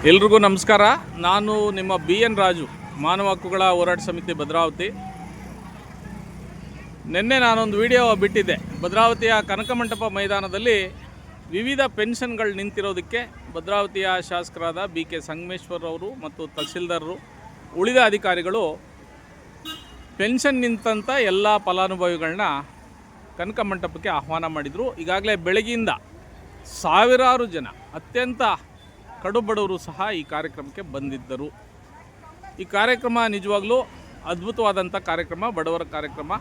ಎಲ್ರಿಗೂ ನಮಸ್ಕಾರ. ನಾನು ನಿಮ್ಮ BN ರಾಜು, ಮಾನವ ಹಕ್ಕುಗಳ ಹೋರಾಟ ಸಮಿತಿ ಭದ್ರಾವತಿ. ನಿನ್ನೆ ನಾನೊಂದು ವಿಡಿಯೋ ಬಿಟ್ಟಿದ್ದೆ. ಭದ್ರಾವತಿಯ ಕನಕಮಂಟಪ ಮೈದಾನದಲ್ಲಿ ವಿವಿಧ ಪೆನ್ಷನ್ಗಳು ನಿಂತಿರೋದಕ್ಕೆ ಭದ್ರಾವತಿಯ ಶಾಸಕರಾದ BK ಸಂಗಮೇಶ್ವರ್ ಅವರು ಮತ್ತು ತಹಸೀಲ್ದಾರರು ಉಳಿದ ಅಧಿಕಾರಿಗಳು ಪೆನ್ಷನ್ ನಿಂತಂಥ ಎಲ್ಲ ಫಲಾನುಭವಿಗಳನ್ನ ಕನಕಮಂಟಪಕ್ಕೆ ಆಹ್ವಾನ ಮಾಡಿದರು. ಈಗಾಗಲೇ ಬೆಳಗ್ಗೆಯಿಂದ ಸಾವಿರಾರು ಜನ ಅತ್ಯಂತ ಕಡುಬಡವರು ಸಹ ಈ ಕಾರ್ಯಕ್ರಮಕ್ಕೆ ಬಂದಿದ್ದರು. ಈ ಕಾರ್ಯಕ್ರಮ ನಿಜವಾಗ್ಲೂ ಅದ್ಭುತವಾದಂಥ ಕಾರ್ಯಕ್ರಮ, ಬಡವರ ಕಾರ್ಯಕ್ರಮ.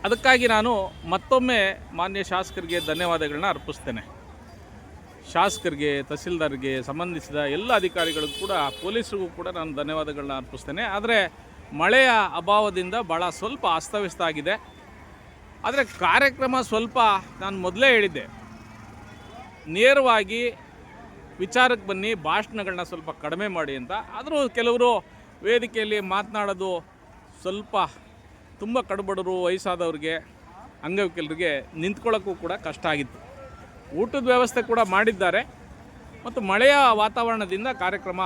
ಅದಕ್ಕಾಗಿ ನಾನು ಮತ್ತೊಮ್ಮೆ ಮಾನ್ಯ ಶಾಸಕರಿಗೆ ಧನ್ಯವಾದಗಳನ್ನ ಅರ್ಪಿಸ್ತೇನೆ. ಶಾಸಕರಿಗೆ, ತಹಸೀಲ್ದಾರ್ಗೆ, ಸಂಬಂಧಿಸಿದ ಎಲ್ಲ ಅಧಿಕಾರಿಗಳಿಗೂ ಕೂಡ, ಪೊಲೀಸರಿಗೂ ಕೂಡ ನಾನು ಧನ್ಯವಾದಗಳನ್ನ ಅರ್ಪಿಸ್ತೇನೆ. ಆದರೆ ಮಳೆಯ ಅಭಾವದಿಂದ ಭಾಳ ಸ್ವಲ್ಪ ಅಸ್ತವ್ಯಸ್ತ ಆಗಿದೆ. ಆದರೆ ಕಾರ್ಯಕ್ರಮ ಸ್ವಲ್ಪ, ನಾನು ಮೊದಲೇ ಹೇಳಿದ್ದೆ, ನೇರವಾಗಿ ವಿಚಾರಕ್ಕೆ ಬನ್ನಿ, ಭಾಷಣಗಳನ್ನ ಸ್ವಲ್ಪ ಕಡಿಮೆ ಮಾಡಿ ಅಂತ. ಆದರೂ ಕೆಲವರು ವೇದಿಕೆಯಲ್ಲಿ ಮಾತನಾಡೋದು ಸ್ವಲ್ಪ ತುಂಬ ಕಡುಬಡವರು, ವಯಸ್ಸಾದವ್ರಿಗೆ, ಅಂಗವಿಕಲರಿಗೆ ನಿಂತ್ಕೊಳ್ಳೋಕ್ಕೂ ಕೂಡ ಕಷ್ಟ ಆಗಿತ್ತು. ಊಟದ ವ್ಯವಸ್ಥೆ ಕೂಡ ಮಾಡಿದ್ದಾರೆ ಮತ್ತು ಮಳೆಯ ವಾತಾವರಣದಿಂದ ಕಾರ್ಯಕ್ರಮ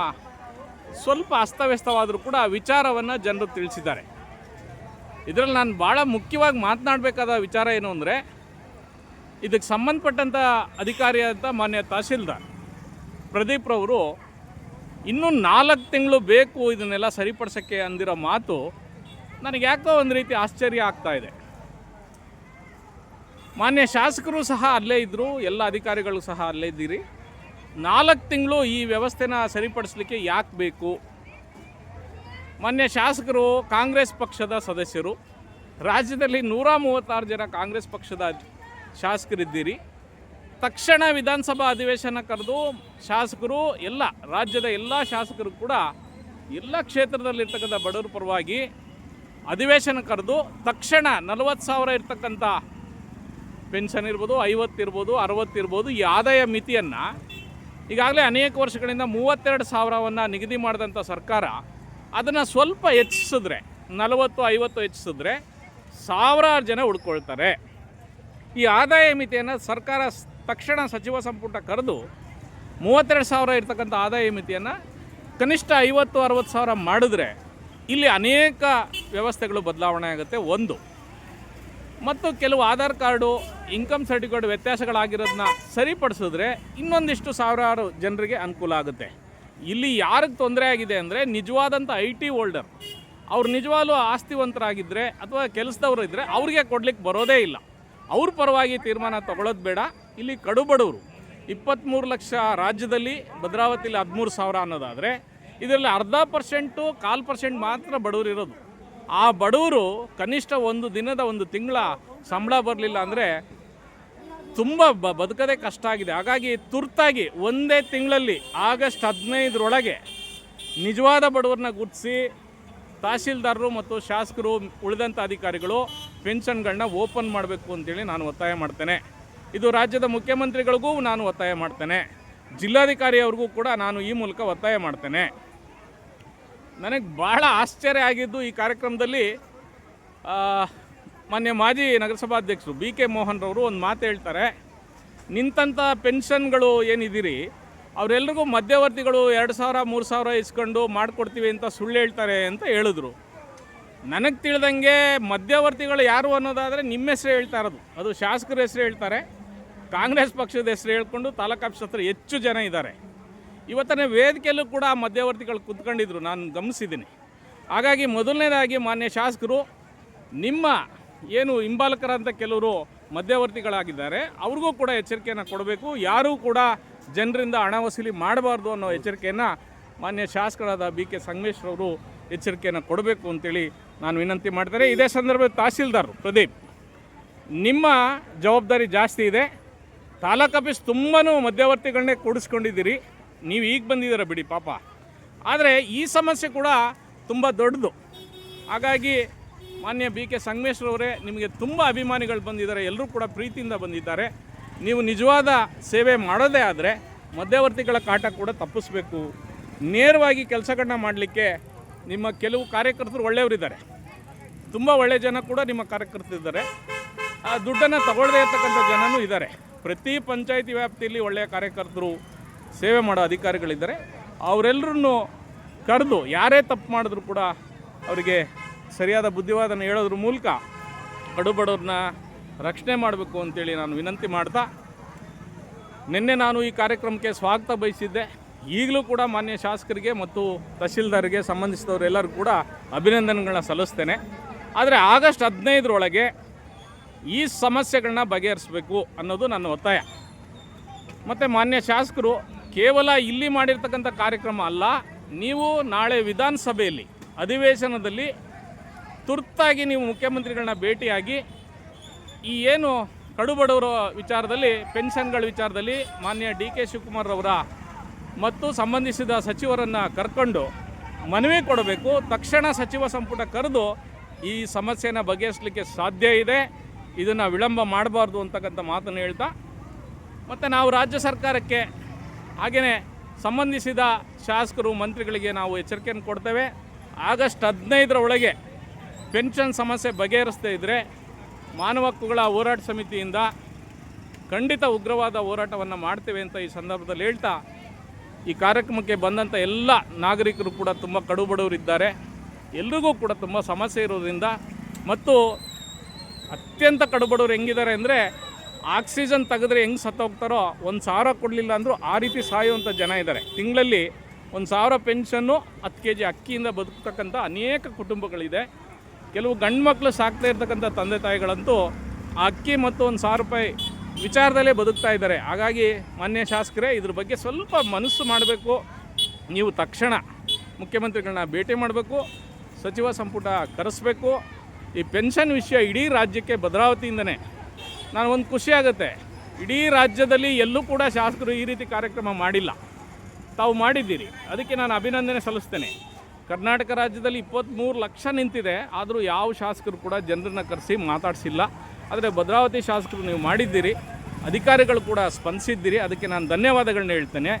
ಸ್ವಲ್ಪ ಅಸ್ತವ್ಯಸ್ತವಾದರೂ ಕೂಡ ವಿಚಾರವನ್ನು ಜನರು ತಿಳಿಸಿದ್ದಾರೆ. ಇದರಲ್ಲಿ ನಾನು ಭಾಳ ಮುಖ್ಯವಾಗಿ ಮಾತನಾಡಬೇಕಾದ ವಿಚಾರ ಏನು ಅಂದರೆ, ಇದಕ್ಕೆ ಸಂಬಂಧಪಟ್ಟಂಥ ಅಧಿಕಾರಿಯಾದ ಮಾನ್ಯ ತಹಸೀಲ್ದಾರ್ ಪ್ರದೀಪ್ ರವರು ಇನ್ನೂ 4 ತಿಂಗಳು ಬೇಕು ಇದನ್ನೆಲ್ಲ ಸರಿಪಡಿಸೋಕ್ಕೆ ಅಂದಿರೋ ಮಾತು ನನಗೆ ಯಾಕೋ ಒಂದು ರೀತಿ ಆಶ್ಚರ್ಯ ಆಗ್ತಾಯಿದೆ. ಮಾನ್ಯ ಶಾಸಕರು ಸಹ ಅಲ್ಲೇ ಇದ್ದರು, ಎಲ್ಲ ಅಧಿಕಾರಿಗಳು ಸಹ ಅಲ್ಲೇ ಇದ್ದೀರಿ. 4 ತಿಂಗಳು ಈ ವ್ಯವಸ್ಥೆನ ಸರಿಪಡಿಸಲಿಕ್ಕೆ ಯಾಕೆ ಬೇಕು? ಮಾನ್ಯ ಶಾಸಕರು ಕಾಂಗ್ರೆಸ್ ಪಕ್ಷದ ಸದಸ್ಯರು, ರಾಜ್ಯದಲ್ಲಿ 136 ಜನ ಕಾಂಗ್ರೆಸ್ ಪಕ್ಷದ ಶಾಸಕರಿದ್ದೀರಿ. ತಕ್ಷಣ ವಿಧಾನಸಭಾ ಅಧಿವೇಶನ ಕರೆದು ಶಾಸಕರು, ಎಲ್ಲ ರಾಜ್ಯದ ಎಲ್ಲ ಶಾಸಕರು ಕೂಡ ಎಲ್ಲ ಕ್ಷೇತ್ರದಲ್ಲಿರ್ತಕ್ಕಂಥ ಬಡವರ ಪರವಾಗಿ ಅಧಿವೇಶನ ಕರೆದು ತಕ್ಷಣ 40,000 ಇರ್ತಕ್ಕಂಥ ಪೆನ್ಷನ್ ಇರ್ಬೋದು, 50 ಇರ್ಬೋದು, 60 ಇರ್ಬೋದು, ಈ ಆದಾಯ ಮಿತಿಯನ್ನು ಈಗಾಗಲೇ ಅನೇಕ ವರ್ಷಗಳಿಂದ 32,000ವನ್ನು ನಿಗದಿ ಮಾಡಿದಂಥ ಸರ್ಕಾರ ಅದನ್ನು ಸ್ವಲ್ಪ ಹೆಚ್ಚಿಸಿದ್ರೆ, 40-50 ಹೆಚ್ಚಿಸಿದ್ರೆ ಸಾವಿರಾರು ಜನ ಉಳ್ಕೊಳ್ತಾರೆ. ಈ ಆದಾಯ ಮಿತಿಯನ್ನು ಸರ್ಕಾರ ತಕ್ಷಣ ಸಚಿವ ಸಂಪುಟ ಕರೆದು 32,000 ಇರ್ತಕ್ಕಂಥ ಆದಾಯ ಮಿತಿಯನ್ನು ಕನಿಷ್ಠ 50-60,000 ಮಾಡಿದ್ರೆ ಇಲ್ಲಿ ಅನೇಕ ವ್ಯವಸ್ಥೆಗಳು ಬದಲಾವಣೆ ಆಗುತ್ತೆ. ಒಂದು, ಮತ್ತು ಕೆಲವು ಆಧಾರ್ ಕಾರ್ಡು, ಇನ್ಕಮ್ ಸರ್ಟಿಫಿಕೇಟ್ ವ್ಯತ್ಯಾಸಗಳಾಗಿರೋದನ್ನ ಸರಿಪಡಿಸಿದ್ರೆ ಇನ್ನೊಂದಿಷ್ಟು ಸಾವಿರಾರು ಜನರಿಗೆ ಅನುಕೂಲ ಆಗುತ್ತೆ. ಇಲ್ಲಿ ಯಾರಿಗೆ ತೊಂದರೆ ಆಗಿದೆ ಅಂದರೆ, ನಿಜವಾದಂಥ IT ಹೋಲ್ಡರ್, ಅವ್ರು ನಿಜವಾಗ್ಲೂ ಆಸ್ತಿವಂತರಾಗಿದ್ದರೆ ಅಥವಾ ಕೆಲಸದವರು ಇದ್ದರೆ ಅವ್ರಿಗೆ ಕೊಡಲಿಕ್ಕೆ ಬರೋದೇ ಇಲ್ಲ. ಅವ್ರ ಪರವಾಗಿ ತೀರ್ಮಾನ ತಗೊಳ್ಳೋದು ಬೇಡ. ಇಲ್ಲಿ ಕಡುಬಡವರು 23 ಲಕ್ಷ ರಾಜ್ಯದಲ್ಲಿ, ಭದ್ರಾವತಿಯಲ್ಲಿ 13,000 ಅನ್ನೋದಾದರೆ ಇದರಲ್ಲಿ 0.5%, 1/4% ಮಾತ್ರ ಬಡವರು ಇರೋದು. ಆ ಬಡವರು ಕನಿಷ್ಠ ಒಂದು ದಿನದ, ಒಂದು ತಿಂಗಳ ಸಂಬಳ ಬರಲಿಲ್ಲ ಅಂದರೆ ತುಂಬ ಬದುಕೋದೇ ಕಷ್ಟ ಆಗಿದೆ. ಹಾಗಾಗಿ ತುರ್ತಾಗಿ ಒಂದೇ ತಿಂಗಳಲ್ಲಿ ಆಗಸ್ಟ್ 15ರೊಳಗೆ ನಿಜವಾದ ಬಡವರನ್ನ ಗುರುತಿಸಿ ತಹಸೀಲ್ದಾರರು ಮತ್ತು ಶಾಸಕರು, ಉಳಿದಂಥ ಅಧಿಕಾರಿಗಳು ಪೆನ್ಷನ್ಗಳನ್ನ ಓಪನ್ ಮಾಡಬೇಕು ಅಂತೇಳಿ ನಾನು ಒತ್ತಾಯ ಮಾಡ್ತೇನೆ. ಇದು ರಾಜ್ಯದ ಮುಖ್ಯಮಂತ್ರಿಗಳಿಗೂ ನಾನು ಒತ್ತಾಯ ಮಾಡ್ತೇನೆ, ಜಿಲ್ಲಾಧಿಕಾರಿಯವ್ರಿಗೂ ಕೂಡ ನಾನು ಈ ಮೂಲಕ ಒತ್ತಾಯ ಮಾಡ್ತೇನೆ. ನನಗೆ ಭಾಳ ಆಶ್ಚರ್ಯ ಆಗಿದ್ದು, ಈ ಕಾರ್ಯಕ್ರಮದಲ್ಲಿ ಮಾನ್ಯ ಮಾಜಿ ನಗರಸಭಾಧ್ಯಕ್ಷರು BK ಮೋಹನ್ ರವರು ಒಂದು ಮಾತು ಹೇಳ್ತಾರೆ. ನಿಂತಂಥ ಪೆನ್ಷನ್ಗಳು ಏನಿದ್ದೀರಿ ಅವರೆಲ್ಲರಿಗೂ ಮಧ್ಯವರ್ತಿಗಳು 2,000-3,000 ಇಸ್ಕೊಂಡು ಮಾಡಿಕೊಡ್ತೀವಿ ಅಂತ ಸುಳ್ಳು ಹೇಳ್ತಾರೆ ಅಂತ ಹೇಳಿದ್ರು. ನನಗೆ ತಿಳಿದಂಗೆ ಮಧ್ಯವರ್ತಿಗಳು ಯಾರು ಅನ್ನೋದಾದರೆ ನಿಮ್ಮ ಹೆಸರು ಹೇಳ್ತಾ ಇರೋದು, ಅದು ಶಾಸಕರ ಹೆಸರು ಹೇಳ್ತಾರೆ. ಕಾಂಗ್ರೆಸ್ ಪಕ್ಷದ ಹೆಸರು ಹೇಳ್ಕೊಂಡು ತಾಲೂಕು ಆಫೀಸ್ ಹತ್ರ ಹೆಚ್ಚು ಜನ ಇದ್ದಾರೆ. ಇವತ್ತನೇ ವೇದಿಕೆಯಲ್ಲೂ ಕೂಡ ಮಧ್ಯವರ್ತಿಗಳು ಕೂತ್ಕೊಂಡಿದ್ರು, ನಾನು ಗಮನಿಸಿದ್ದೀನಿ. ಹಾಗಾಗಿ ಮೊದಲನೇದಾಗಿ ಮಾನ್ಯ ಶಾಸಕರು, ನಿಮ್ಮ ಏನು ಹಿಂಬಾಲಕರಂತ ಕೆಲವರು ಮಧ್ಯವರ್ತಿಗಳಾಗಿದ್ದಾರೆ ಅವ್ರಿಗೂ ಕೂಡ ಎಚ್ಚರಿಕೆಯನ್ನು ಕೊಡಬೇಕು. ಯಾರೂ ಕೂಡ ಜನರಿಂದ ಹಣ ವಸೂಲಿ ಮಾಡಬಾರ್ದು ಅನ್ನೋ ಎಚ್ಚರಿಕೆಯನ್ನು ಮಾನ್ಯ ಶಾಸಕರಾದ BK ಸಂಗಮೇಶ್ವರ್ ಅವರು ಎಚ್ಚರಿಕೆಯನ್ನು ಕೊಡಬೇಕು ಅಂತೇಳಿ ನಾನು ವಿನಂತಿ ಮಾಡ್ತಾರೆ. ಇದೇ ಸಂದರ್ಭದಲ್ಲಿ ತಹಸೀಲ್ದಾರರು ಪ್ರದೀಪ್, ನಿಮ್ಮ ಜವಾಬ್ದಾರಿ ಜಾಸ್ತಿ ಇದೆ. ತಾಲೂಕು ಆಫೀಸ್ ತುಂಬಾ ಮಧ್ಯವರ್ತಿಗಳನ್ನೇ ಕೂಡಿಸ್ಕೊಂಡಿದ್ದೀರಿ. ನೀವು ಈಗ ಬಂದಿದ್ದೀರ ಬಿಡಿ ಪಾಪ, ಆದರೆ ಈ ಸಮಸ್ಯೆ ಕೂಡ ತುಂಬ ದೊಡ್ಡದು. ಹಾಗಾಗಿ ಮಾನ್ಯ BK ಸಂಗಮೇಶ್ವರ್ ಅವರೇ, ನಿಮಗೆ ತುಂಬ ಅಭಿಮಾನಿಗಳು ಬಂದಿದ್ದಾರೆ, ಎಲ್ಲರೂ ಕೂಡ ಪ್ರೀತಿಯಿಂದ ಬಂದಿದ್ದಾರೆ. ನೀವು ನಿಜವಾದ ಸೇವೆ ಮಾಡೋದೇ ಆದರೆ ಮಧ್ಯವರ್ತಿಗಳ ಕಾಟ ಕೂಡ ತಪ್ಪಿಸ್ಬೇಕು. ನೇರವಾಗಿ ಕೆಲಸಗಳನ್ನ ಮಾಡಲಿಕ್ಕೆ ನಿಮ್ಮ ಕೆಲವು ಕಾರ್ಯಕರ್ತರು ಒಳ್ಳೆಯವರಿದ್ದಾರೆ, ತುಂಬ ಒಳ್ಳೆಯ ಜನ ಕೂಡ ನಿಮ್ಮ ಕಾರ್ಯಕರ್ತರಿದ್ದಾರೆ. ದುಡ್ಡನ್ನು ತಗೊಳ್ಳದೇ ಇರ್ತಕ್ಕಂಥ ಜನನೂ ಇದ್ದಾರೆ. ಪ್ರತಿ ಪಂಚಾಯಿತಿ ವ್ಯಾಪ್ತಿಯಲ್ಲಿ ಒಳ್ಳೆಯ ಕಾರ್ಯಕರ್ತರು, ಸೇವೆ ಮಾಡೋ ಅಧಿಕಾರಿಗಳಿದ್ದಾರೆ, ಅವರೆಲ್ಲರನ್ನು ಕರೆದು ಯಾರೇ ತಪ್ಪು ಮಾಡಿದ್ರು ಕೂಡ ಅವರಿಗೆ ಸರಿಯಾದ ಬುದ್ಧಿವಾದನ ಹೇಳೋದ್ರ ಮೂಲಕ ಕಡುಬಡವ್ರನ್ನ ರಕ್ಷಣೆ ಮಾಡಬೇಕು ಅಂತೇಳಿ ನಾನು ವಿನಂತಿ ಮಾಡ್ತಾ, ನಿನ್ನೆ ನಾನು ಈ ಕಾರ್ಯಕ್ರಮಕ್ಕೆ ಸ್ವಾಗತ ಬಯಸಿದ್ದೆ. ಈಗಲೂ ಕೂಡ ಮಾನ್ಯ ಶಾಸಕರಿಗೆ ಮತ್ತು ತಹಶೀಲ್ದಾರ್ಗೆ ಸಂಬಂಧಿಸಿದವರೆಲ್ಲರೂ ಕೂಡ ಅಭಿನಂದನೆಗಳನ್ನ ಸಲ್ಲಿಸ್ತೇನೆ. ಆದರೆ ಆಗಸ್ಟ್ 15ರೊಳಗೆ ಈ ಸಮಸ್ಯೆಗಳನ್ನ ಬಗೆಹರಿಸಬೇಕು ಅನ್ನೋದು ನನ್ನ ಒತ್ತಾಯ. ಮತ್ತು ಮಾನ್ಯ ಶಾಸಕರು ಕೇವಲ ಇಲ್ಲಿ ಮಾಡಿರ್ತಕ್ಕಂಥ ಕಾರ್ಯಕ್ರಮ ಅಲ್ಲ, ನೀವು ನಾಳೆ ವಿಧಾನಸಭೆಯಲ್ಲಿ ಅಧಿವೇಶನದಲ್ಲಿ ತುರ್ತಾಗಿ ನೀವು ಮುಖ್ಯಮಂತ್ರಿಗಳನ್ನ ಭೇಟಿಯಾಗಿ ಈ ಏನು ಕಡುಬಡವರ ವಿಚಾರದಲ್ಲಿ, ಪೆನ್ಷನ್ಗಳ ವಿಚಾರದಲ್ಲಿ ಮಾನ್ಯ DK ಶಿವಕುಮಾರ್ ಅವರ ಮತ್ತು ಸಂಬಂಧಿಸಿದ ಸಚಿವರನ್ನು ಕರ್ಕೊಂಡು ಮನವಿ ಕೊಡಬೇಕು. ತಕ್ಷಣ ಸಚಿವ ಸಂಪುಟ ಕರೆದು ಈ ಸಮಸ್ಯೆನ ಬಗೆಹರಿಸಲಿಕ್ಕೆ ಸಾಧ್ಯ ಇದೆ, ಇದನ್ನು ವಿಳಂಬ ಮಾಡಬಾರ್ದು ಅಂತಕ್ಕಂಥ ಮಾತನ್ನು ಹೇಳ್ತಾ, ಮತ್ತು ನಾವು ರಾಜ್ಯ ಸರ್ಕಾರಕ್ಕೆ ಹಾಗೆಯೇ ಸಂಬಂಧಿಸಿದ ಶಾಸಕರು ಮಂತ್ರಿಗಳಿಗೆ ನಾವು ಎಚ್ಚರಿಕೆಯನ್ನು ಕೊಡ್ತೇವೆ. ಆಗಸ್ಟ್ 15ರೊಳಗೆ ಪೆನ್ಷನ್ ಸಮಸ್ಯೆ ಬಗೆಹರಿಸದೇ ಇದ್ದರೆ ಮಾನವ ಹಕ್ಕುಗಳ ಹೋರಾಟ ಸಮಿತಿಯಿಂದ ಖಂಡಿತ ಉಗ್ರವಾದ ಹೋರಾಟವನ್ನು ಮಾಡ್ತೇವೆ ಅಂತ ಈ ಸಂದರ್ಭದಲ್ಲಿ ಹೇಳ್ತಾ, ಈ ಕಾರ್ಯಕ್ರಮಕ್ಕೆ ಬಂದಂಥ ಎಲ್ಲ ನಾಗರಿಕರು ಕೂಡ ತುಂಬ ಕಡುಬಡವರಿದ್ದಾರೆ. ಎಲ್ರಿಗೂ ಕೂಡ ತುಂಬ ಸಮಸ್ಯೆ ಇರೋದ್ರಿಂದ, ಮತ್ತು ಅತ್ಯಂತ ಕಡುಬಡವರು ಹೆಂಗಿದ್ದಾರೆ ಅಂದರೆ, ಆಕ್ಸಿಜನ್ ತೆಗೆದ್ರೆ ಹೆಂಗೆ ಸತ್ತೋಗ್ತಾರೋ 1,000 ಕೊಡಲಿಲ್ಲ ಅಂದರೂ ಆ ರೀತಿ ಸಾಯುವಂಥ ಜನ ಇದ್ದಾರೆ. ತಿಂಗಳಲ್ಲಿ 1,000 ಪೆನ್ಷನ್ನು, 10 kg ಅಕ್ಕಿಯಿಂದ ಬದುಕ್ತಕ್ಕಂಥ ಅನೇಕ ಕುಟುಂಬಗಳಿದೆ. ಕೆಲವು ಗಂಡು ಮಕ್ಕಳು ಸಾಕ್ತಾ ಇರ್ತಕ್ಕಂಥ ತಂದೆ ತಾಯಿಗಳಂತೂ ಆ ಅಕ್ಕಿ ಮತ್ತು 1,000 ರೂಪಾಯಿ ವಿಚಾರದಲ್ಲೇ ಬದುಕ್ತಾ ಇದ್ದಾರೆ. ಹಾಗಾಗಿ ಮಾನ್ಯ ಶಾಸಕರೇ, ಇದ್ರ ಬಗ್ಗೆ ಸ್ವಲ್ಪ ಮನಸ್ಸು ಮಾಡಬೇಕು. ನೀವು ತಕ್ಷಣ ಮುಖ್ಯಮಂತ್ರಿಗಳನ್ನ ಭೇಟಿ ಮಾಡಬೇಕು, ಸಚಿವ ಸಂಪುಟ ಕರೆಸಬೇಕು. ಈ ಪೆನ್ಷನ್ ವಿಷಯ ಇಡೀ ರಾಜ್ಯಕ್ಕೆ ಭದ್ರಾವತಿಯಿಂದನೇ ನಾನು ಒಂದು ಖುಷಿ ಆಗುತ್ತೆ. ಇಡೀ ರಾಜ್ಯದಲ್ಲಿ ಎಲ್ಲೂ ಕೂಡ ಶಾಸಕರು ಈ ರೀತಿ ಕಾರ್ಯಕ್ರಮ ಮಾಡಿಲ್ಲ, ತಾವು ಮಾಡಿದ್ದೀರಿ, ಅದಕ್ಕೆ ನಾನು ಅಭಿನಂದನೆ ಸಲ್ಲಿಸ್ತೇನೆ. ಕರ್ನಾಟಕ ರಾಜ್ಯದಲ್ಲಿ 23 ಲಕ್ಷ ನಿಂತಿದೆ, ಆದರೂ ಯಾವ ಶಾಸಕರು ಕೂಡ ಜನರನ್ನ ಕರೆಸಿ ಮಾತಾಡಿಸಿಲ್ಲ. ಆದರೆ ಭದ್ರಾವತಿ ಶಾಸಕರು ನೀವು ಮಾಡಿದ್ದೀರಿ, ಅಧಿಕಾರಿಗಳು ಕೂಡ ಸ್ಪಂದಿಸಿದ್ದೀರಿ, ಅದಕ್ಕೆ ನಾನು ಧನ್ಯವಾದಗಳನ್ನ ಹೇಳ್ತೇನೆ.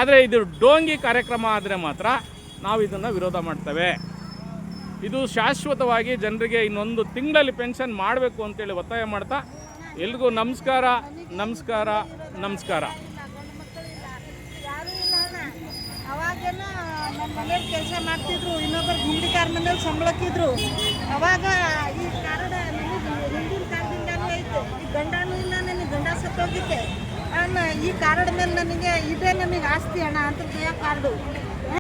ಆದರೆ ಇದು ಡೋಂಗಿ ಕಾರ್ಯಕ್ರಮ ಆದರೆ ಮಾತ್ರ ನಾವು ಇದನ್ನು ವಿರೋಧ ಮಾಡ್ತೇವೆ. ಇದು ಶಾಶ್ವತವಾಗಿ ಜನರಿಗೆ ಇನ್ನೊಂದು ತಿಂಗಳಲ್ಲಿ ಪೆನ್ಷನ್ ಮಾಡಬೇಕು ಅಂತೇಳಿ ಒತ್ತಾಯ ಮಾಡ್ತಾ, ಎಲ್ರಿಗೂ ನಮಸ್ಕಾರ ನಮಸ್ಕಾರ ನಮಸ್ಕಾರ. ಅವಾಗೆಲ್ಲ ನಮ್ಮ ಮನೇಲಿ ಕೆಲಸ ಮಾಡ್ತಿದ್ರು, ಇನ್ನೊಬ್ಬರು ಗುಂಡಿಕಾರ ಮನೇಲಿ ಸಂಬಳಕ್ಕಿದ್ರು. ಅವಾಗ ಈ ಕಾರ್ಡ್ ಹಿಂದಿನ ಕಾರ್ಡಿಂದಲೂ ಐತೆ, ಈ ಗಂಡನೂ ಇಲ್ಲ, ನನಗೆ ಗಂಡ ಸತ್ತೋಗಿದ್ದೆ. ಈ ಕಾರ್ಡ್ ಮೇಲೆ ನನಗೆ ಇದೇ ನಮಗೆ ಆಸ್ತಿ ಅಣ್ಣ ಅಂತ ಕಾರ್ಡು